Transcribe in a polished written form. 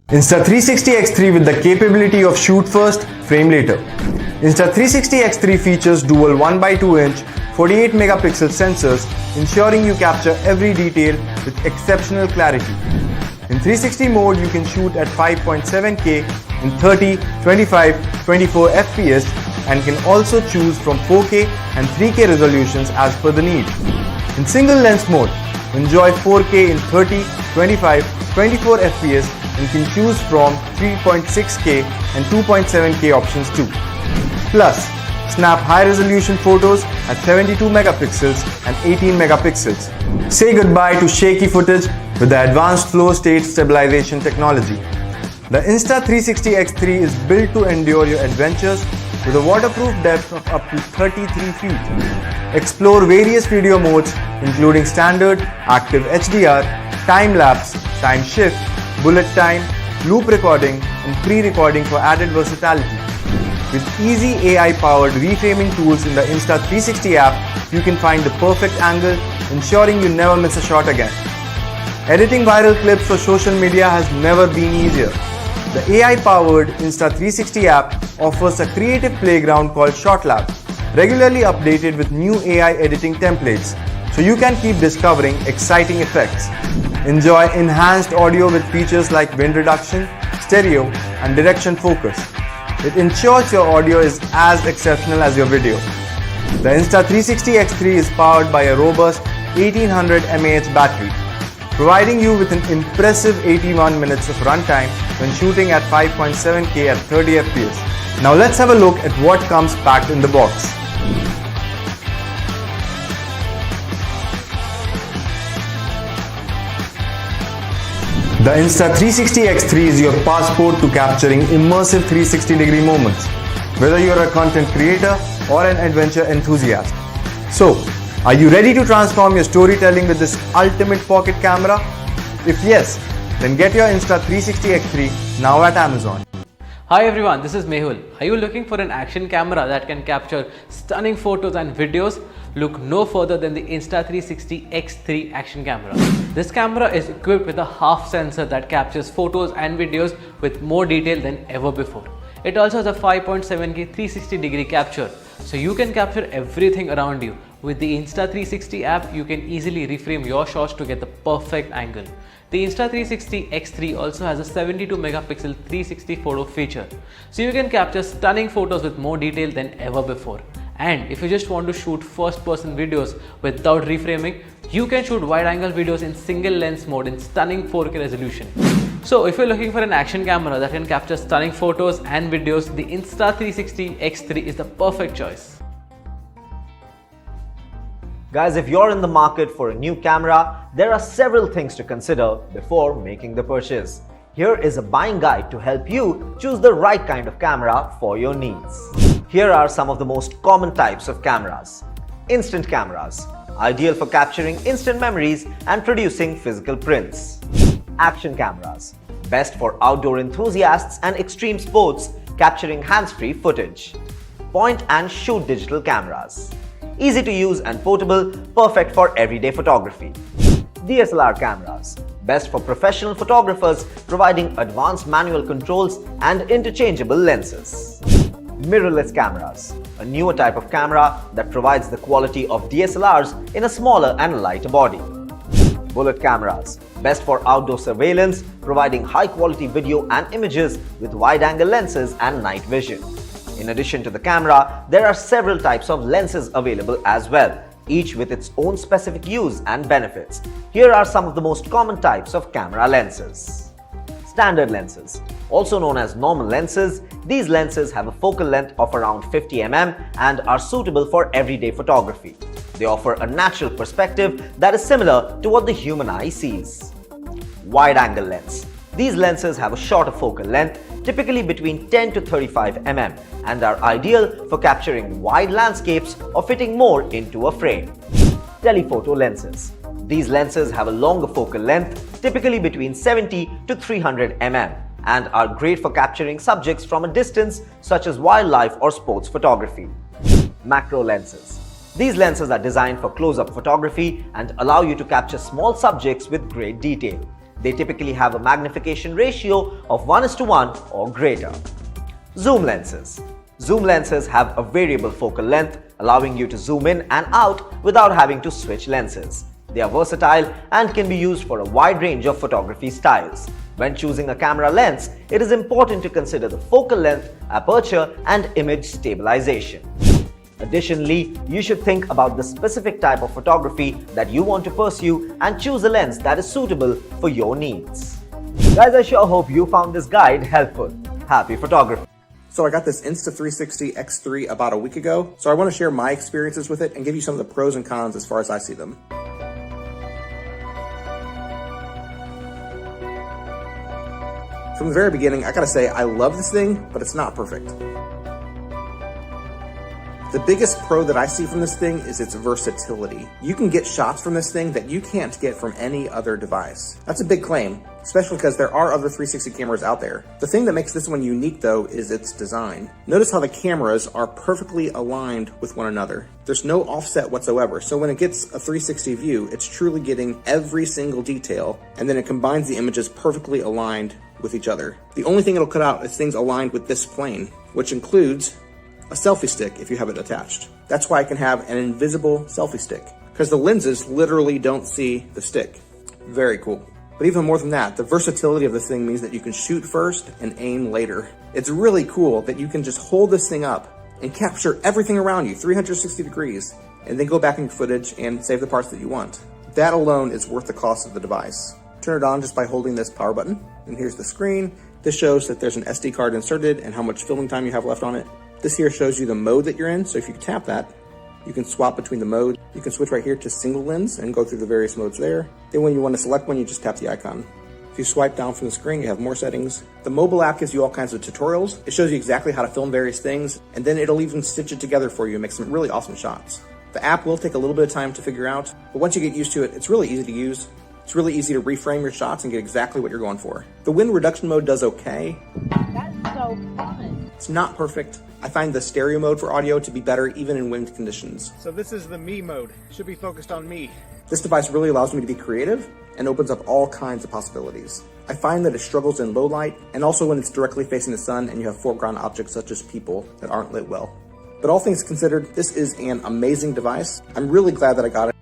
Insta360 X3 with the capability of shoot first, frame later. Insta360 X3 features dual 1x2 inch 48 megapixel sensors, ensuring you capture every detail with exceptional clarity. In 360 mode, you can shoot at 5.7K in 30, 25, 24 FPS and can also choose from 4K and 3K resolutions as per the need. In single lens mode, enjoy 4K in 30, 25, 24 FPS and can choose from 3.6K and 2.7K options too. Plus, snap high-resolution photos at 72 megapixels and 18 megapixels. Say goodbye to shaky footage with the advanced flow state stabilization technology. The Insta360 X3 is built to endure your adventures with a waterproof depth of up to 33 feet. Explore various video modes including standard, active HDR, time-lapse, time shift, bullet time, loop recording and pre-recording for added versatility. With easy AI-powered reframing tools in the Insta360 app, you can find the perfect angle, ensuring you never miss a shot again. Editing viral clips for social media has never been easier. The AI-powered Insta360 app offers a creative playground called ShotLab, regularly updated with new AI editing templates, so you can keep discovering exciting effects. Enjoy enhanced audio with features like wind reduction, stereo, and direction focus. It ensures your audio is as exceptional as your video. The Insta360 X3 is powered by a robust 1800 mAh battery, providing you with an impressive 81 minutes of runtime when shooting at 5.7K at 30 FPS. Now let's have a look at what comes packed in the box. The Insta360 X3 is your passport to capturing immersive 360-degree moments, whether you're a content creator or an adventure enthusiast. So, are you ready to transform your storytelling with this ultimate pocket camera? If yes, then get your Insta360 X3 now at Amazon. Hi everyone, this is Mehul. Are you looking for an action camera that can capture stunning photos and videos? Look no further than the Insta360 X3 action camera. This camera is equipped with a half sensor that captures photos and videos with more detail than ever before. It also has a 5.7K 360-degree capture, so you can capture everything around you. With the Insta360 app, you can easily reframe your shots to get the perfect angle. The Insta360 X3 also has a 72 megapixel 360 photo feature, so you can capture stunning photos with more detail than ever before. And if you just want to shoot first-person videos without reframing, you can shoot wide-angle videos in single lens mode in stunning 4K resolution. So if you're looking for an action camera that can capture stunning photos and videos, the Insta360 X3 is the perfect choice. Guys, if you're in the market for a new camera, there are several things to consider before making the purchase. Here is a buying guide to help you choose the right kind of camera for your needs. Here are some of the most common types of cameras. Instant cameras, ideal for capturing instant memories and producing physical prints. Action cameras, best for outdoor enthusiasts and extreme sports, capturing hands-free footage. Point and shoot digital cameras, easy to use and portable, perfect for everyday photography. DSLR cameras, best for professional photographers, providing advanced manual controls and interchangeable lenses. Mirrorless cameras, a newer type of camera that provides the quality of DSLRs in a smaller and lighter body. Bullet cameras, best for outdoor surveillance, providing high-quality video and images with wide-angle lenses and night vision. In addition to the camera, there are several types of lenses available as well, each with its own specific use and benefits. Here are some of the most common types of camera lenses. Standard lenses, also known as normal lenses, these lenses have a focal length of around 50 mm and are suitable for everyday photography. They offer a natural perspective that is similar to what the human eye sees. Wide-angle lens. These lenses have a shorter focal length, typically between 10 to 35 mm, and are ideal for capturing wide landscapes or fitting more into a frame. Telephoto lenses. These lenses have a longer focal length, typically between 70 to 300 mm, and are great for capturing subjects from a distance, such as wildlife or sports photography. Macro lenses. These lenses are designed for close-up photography and allow you to capture small subjects with great detail. They typically have a magnification ratio of 1:1 or greater. Zoom lenses. Zoom lenses have a variable focal length, allowing you to zoom in and out without having to switch lenses. They are versatile and can be used for a wide range of photography styles. When choosing a camera lens, it is important to consider the focal length, aperture, and image stabilization. Additionally, you should think about the specific type of photography that you want to pursue and choose a lens that is suitable for your needs. Guys, I sure hope you found this guide helpful. Happy photography! So I got this Insta360 X3 about a week ago, so I want to share my experiences with it and give you some of the pros and cons as far as I see them. From the very beginning, I gotta say, I love this thing, but it's not perfect. The biggest pro that I see from this thing is its versatility. You can get shots from this thing that you can't get from any other device. That's a big claim, especially because there are other 360 cameras out there. The thing that makes this one unique though is its design. Notice how the cameras are perfectly aligned with one another. There's no offset whatsoever, so when it gets a 360 view, it's truly getting every single detail, and then it combines the images perfectly aligned with each other. The only thing it'll cut out is things aligned with this plane, which includes a selfie stick if you have it attached. That's why I can have an invisible selfie stick, because the lenses literally don't see the stick. Very cool. But even more than that, the versatility of this thing means that you can shoot first and aim later. It's really cool that you can just hold this thing up and capture everything around you 360 degrees and then go back in your footage and save the parts that you want. That alone is worth the cost of the device. Turn it on just by holding this power button, and here's the screen. This shows that there's an SD card inserted and how much filming time you have left on it. This here shows you the mode that you're in, so if you tap that, you can swap between the modes. You can switch right here to single lens and go through the various modes there. Then when you want to select one, you just tap the icon. If you swipe down from the screen, you have more settings. The mobile app gives you all kinds of tutorials. It shows you exactly how to film various things, and then it'll even stitch it together for you and make some really awesome shots. The app will take a little bit of time to figure out, but once you get used to it, it's really easy to use. It's really easy to reframe your shots and get exactly what you're going for. The wind reduction mode does okay. That's so fun. It's not perfect. I find the stereo mode for audio to be better even in wind conditions. So this is the me mode. Should be focused on me. This device really allows me to be creative and opens up all kinds of possibilities. I find that it struggles in low light and also when it's directly facing the sun and you have foreground objects such as people that aren't lit well. But all things considered, this is an amazing device. I'm really glad that I got it.